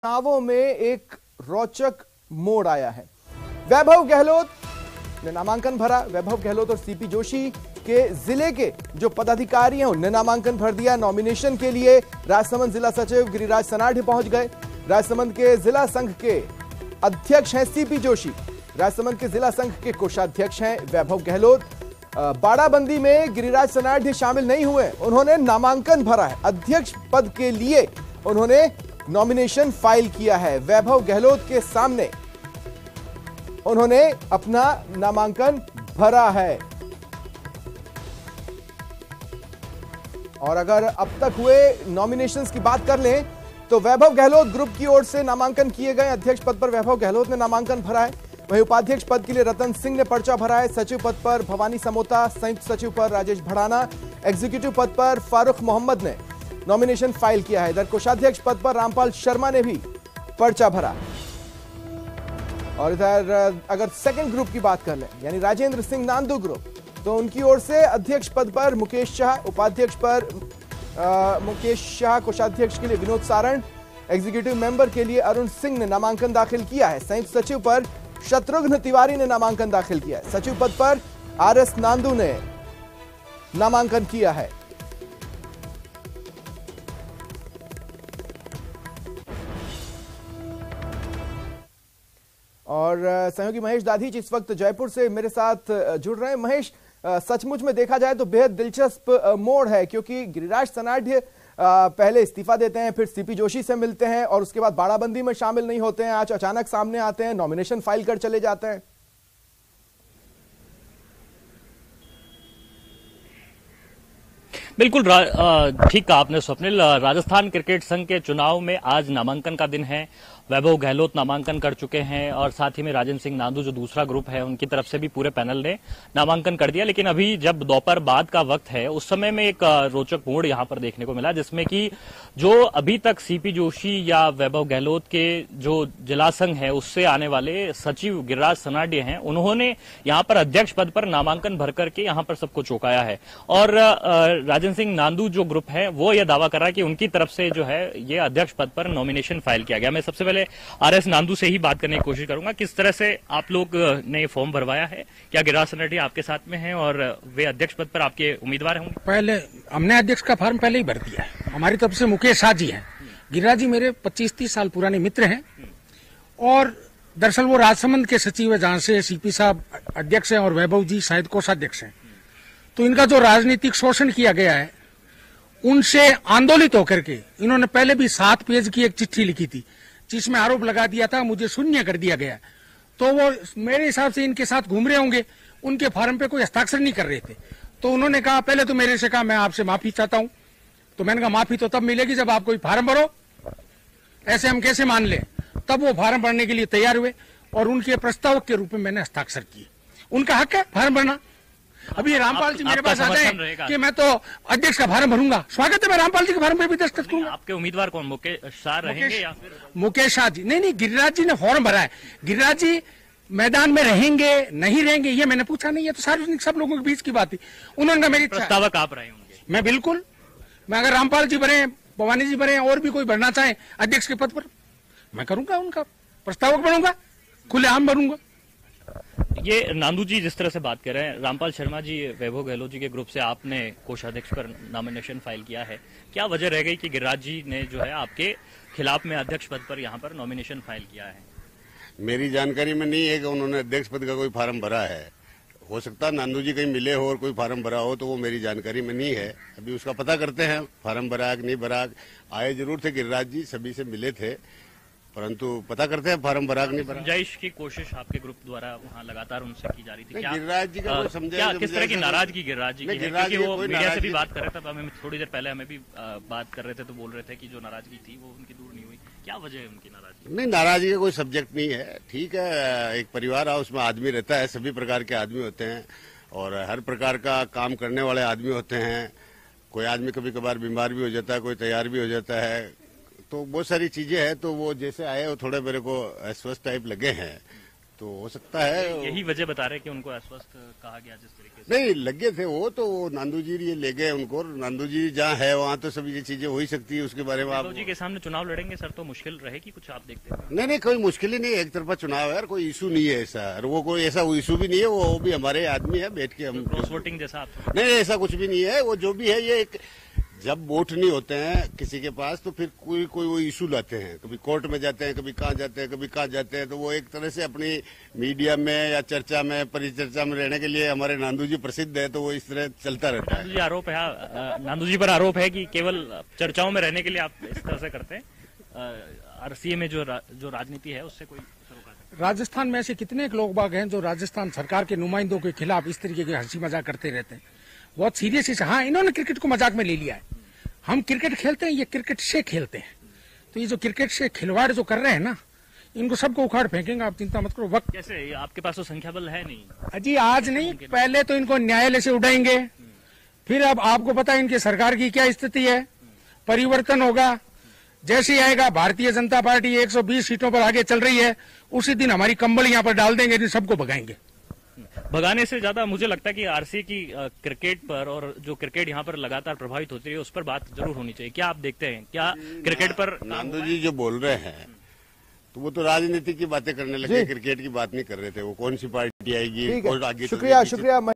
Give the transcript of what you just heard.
चुनावों में एक रोचक मोड़ आया है। वैभव गहलोत ने नामांकन भरा। वैभव गहलोत और सीपी जोशी के जिले के जो पदाधिकारी हैं उन्होंने नामांकन भर दिया। नॉमिनेशन के लिए राजसमंद जिला सचिव गिरिराज सनाढ़े पहुंच गए। राजसमंद के जिला संघ के अध्यक्ष हैं सीपी जोशी। राजसमंद के जिला संघ के कोषाध्यक्ष हैं वैभव गहलोत। बाड़ाबंदी में गिरिराज सनाढ़े शामिल नहीं हुए, उन्होंने नामांकन भरा है। अध्यक्ष पद के लिए उन्होंने नॉमिनेशन फाइल किया है। वैभव गहलोत के सामने उन्होंने अपना नामांकन भरा है। और अगर अब तक हुए नॉमिनेशंस की बात कर लें तो वैभव गहलोत ग्रुप की ओर से नामांकन किए गए। अध्यक्ष पद पर वैभव गहलोत ने नामांकन भरा है। वहीं उपाध्यक्ष पद के लिए रतन सिंह ने पर्चा भरा है। सचिव पद पर भवानी समोता, संयुक्त सचिव पर राजेश भड़ाना, एग्जीक्यूटिव पद पर फारूक मोहम्मद ने नॉमिनेशन फाइल किया है। इधर कोषाध्यक्ष पद पर रामपाल शर्मा ने भी पर्चा भरा। और इधर अगर सेकंड ग्रुप की बात कर लें यानी राजेंद्र सिंह नांदू ग्रुप, तो उनकी ओर से अध्यक्ष पद पर मुकेश शाह, उपाध्यक्ष पर मुकेश शाह, कोषाध्यक्ष के लिए विनोद सारण, एग्जीक्यूटिव मेंबर के लिए अरुण सिंह ने नामांकन दाखिल किया है। संयुक्त सचिव पर शत्रुघ्न तिवारी ने नामांकन दाखिल किया है। सचिव पद पर आरएस नांदू ने नामांकन किया है। और सहयोगी महेश दाधीच इस वक्त जयपुर से मेरे साथ जुड़ रहे हैं। महेश, सचमुच में देखा जाए तो बेहद दिलचस्प मोड़ है, क्योंकि गिरिराज सनाढ़े पहले इस्तीफा देते हैं, फिर सीपी जोशी से मिलते हैं और उसके बाद बाड़ाबंदी में शामिल नहीं होते हैं। आज अचानक सामने आते हैं, नॉमिनेशन फाइल कर चले जाते हैं। बिल्कुल ठीक कहा आपने स्वप्निल। राजस्थान क्रिकेट संघ के चुनाव में आज नामांकन का दिन है। वैभव गहलोत नामांकन कर चुके हैं और साथ ही में राजेंद्र सिंह नांदू जो दूसरा ग्रुप है उनकी तरफ से भी पूरे पैनल ने नामांकन कर दिया। लेकिन अभी जब दोपहर बाद का वक्त है उस समय में एक रोचक मोड़ यहां पर देखने को मिला, जिसमें कि जो अभी तक सीपी जोशी या वैभव गहलोत के जो जिला संघ है उससे आने वाले सचिव गिरिराज सनाढ़े हैं, उन्होंने यहां पर अध्यक्ष पद पर नामांकन भर करके यहां पर सबको चौंकाया है। और राजेंद्र सिंह नांदू जो ग्रुप है वो ये दावा कर रहा है कि उनकी तरफ से जो है ये अध्यक्ष पद पर नॉमिनेशन फाइल किया गया। मैं सबसे पहले आरएस नांदू से ही बात करने की कोशिश करूंगा। किस तरह से आप लोग ने फॉर्म भरवाया है? क्या गिरिराज सनाढ़े आपके साथ में हैं और वे अध्यक्ष पद पर आपके उम्मीदवार होंगे? पहले हमने अध्यक्ष का फॉर्म पहले ही भर दिया है। हमारी तरफ से मुकेश शाह जी हैं। गिरिराज जी मेरे 25-30 साल पुराने मित्र हैं और दरअसल वो राजसमंद के सचिव है जहां से सीपी साहब अध्यक्ष हैं और वैभव जी शायद कोषाध्यक्ष हैं। तो इनका जो राजनीतिक शोषण किया गया है उनसे आंदोलित होकर के इन्होंने पहले भी 7 पेज की एक चिट्ठी लिखी थी जिसमें आरोप लगा दिया था, मुझे शून्य कर दिया गया। तो वो मेरे हिसाब से इनके साथ घूम रहे होंगे, उनके फार्म पे कोई हस्ताक्षर नहीं कर रहे थे। तो उन्होंने कहा, पहले तो मेरे से कहा मैं आपसे माफी चाहता हूं। तो मैंने कहा माफी तो तब मिलेगी जब आप कोई फार्म भरो, ऐसे हम कैसे मान लें। तब वो फार्म भरने के लिए तैयार हुए और उनके प्रस्तावक के रूप में मैंने हस्ताक्षर किए। उनका हक है फार्म भरना। अभी रामपाल जी मेरे पास आ जाए कि मैं तो अध्यक्ष का फार्म भरूंगा, स्वागत है, मैं रामपाल जी के फार्म पे भी दस्तखत करूंगा। आपके उम्मीदवार कौन, मुकेश शाह रहेंगे या फिर मुकेश शाह जी? नहीं, गिरिराज जी ने फॉर्म भरा है। गिरिराज जी मैदान में रहेंगे नहीं रहेंगे ये मैंने पूछा नहीं है, तो सार्वजनिक सब लोगों के बीच की बात थी। उन्होंने मेरी प्रस्तावक आप रहे होंगे? मैं बिल्कुल, मैं अगर रामपाल जी बने, भवानी जी बने और भी कोई भरना चाहे अध्यक्ष के पद पर, मैं करूंगा, उनका प्रस्तावक बनूंगा, खुलेआम बनूंगा। ये नांदू जी जिस तरह से बात कर रहे हैं, रामपाल शर्मा जी वैभव गहलोत जी के ग्रुप से आपने कोषाध्यक्ष पर नॉमिनेशन फाइल किया है, क्या वजह रह गई कि गिरिराज जी ने जो है आपके खिलाफ में अध्यक्ष पद पर यहाँ पर नॉमिनेशन फाइल किया है? मेरी जानकारी में नहीं है कि उन्होंने अध्यक्ष पद का कोई फार्म भरा है। हो सकता है नांदू जी कहीं मिले हो और कोई फार्म भरा हो, तो वो मेरी जानकारी में नहीं है। अभी उसका पता करते हैं, फार्म भरा कि नहीं भरा। आए जरूर थे गिरिराज जी, सभी से मिले थे, परंतु पता करते हैं फार्म भरा नहीं भरा। समझाइश की कोशिश आपके ग्रुप द्वारा वहाँ लगातार उनसे की जा रही थी। क्या गिरिराज जी का कोई समझाइश, किस तरह की नाराजगी गिरिराज जी की है? क्योंकि वो मीडिया से भी बात कर रहे थे, हमें थोड़ी देर पहले हमें भी बात कर रहे थे तो बोल रहे थे कि जो नाराजगी थी वो उनकी दूर नहीं हुई। क्या वजह है उनकी नाराजगी? नहीं, नाराजगी का कोई सब्जेक्ट नहीं है। ठीक है, एक परिवार है, उसमें आदमी रहता है, सभी प्रकार के आदमी होते हैं और हर प्रकार का काम करने वाले आदमी होते हैं। कोई आदमी कभी कभार बीमार भी हो जाता है, कोई तैयार भी हो जाता है, तो बहुत सारी चीजें हैं। तो वो जैसे आए वो थोड़े मेरे को अस्वस्थ टाइप लगे हैं, तो हो सकता है। यही वजह बता रहे कि उनको अस्वस्थ कहा गया जिस तरीके से। नहीं लगे थे वो तो नांदू जी ये ले गए उनको। नांदू जी जहाँ है वहाँ तो सभी ये चीजें हो ही सकती है। उसके बारे में आप जी के सामने चुनाव लड़ेंगे सर तो मुश्किल रहेगी कुछ, आप देखते हैं? नहीं कोई मुश्किल ही नहीं, एक तरफा चुनाव है और कोई इशू नहीं है ऐसा। और वो कोई ऐसा इशू भी नहीं है, वो भी हमारे आदमी है, बैठ के हम क्रॉस वोटिंग जैसा आप? नहीं ऐसा कुछ भी नहीं है। वो जो भी है ये एक जब वोट नहीं होते हैं किसी के पास तो फिर कोई वो इशू लाते हैं। कभी कोर्ट में जाते हैं, कभी कहाँ जाते हैं, कभी कहाँ जाते हैं। तो वो एक तरह से अपनी मीडिया में या चर्चा में परिचर्चा में रहने के लिए हमारे नांदू जी प्रसिद्ध है। तो वो इस तरह चलता रहता है। नांदू जी पर आरोप है कि केवल चर्चाओं में रहने के लिए आप इस तरह से करते हैं। आरसीए में जो राजनीति है उससे कोई सरोकार? राजस्थान में ऐसे कितने लोग बाग हैं जो राजस्थान सरकार के नुमाइंदों के खिलाफ इस तरीके की हंसी मजाक करते रहते हैं। बहुत सीरियस इस। हाँ, इन्होंने क्रिकेट को मजाक में ले लिया है। हम क्रिकेट खेलते हैं, ये क्रिकेट से खेलते हैं। तो ये जो क्रिकेट से खिलवाड़ जो कर रहे हैं ना, इनको सबको उखाड़ फेंकेंगे, आप चिंता मत करो। वक्त कैसे? आपके पास तो संख्या बल है नहीं। अजी आज नहीं, पहले तो इनको न्यायालय से उठाएंगे, फिर अब आपको पता है इनकी सरकार की क्या स्थिति है। परिवर्तन होगा, जैसे ही आएगा भारतीय जनता पार्टी 120 सीटों पर आगे चल रही है, उसी दिन हमारी कंबल यहाँ पर डाल देंगे, सबको भगाएंगे। भगाने से ज्यादा मुझे लगता है कि आरसीए की क्रिकेट पर और जो क्रिकेट यहाँ पर लगातार प्रभावित होती है उस पर बात जरूर होनी चाहिए। क्या आप देखते हैं क्या क्रिकेट पर? नांदू जी जो बोल रहे हैं तो वो तो राजनीति की बातें करने लगे, क्रिकेट की बात नहीं कर रहे थे। वो कौन सी पार्टी आएगी, कौन आगे। शुक्रिया।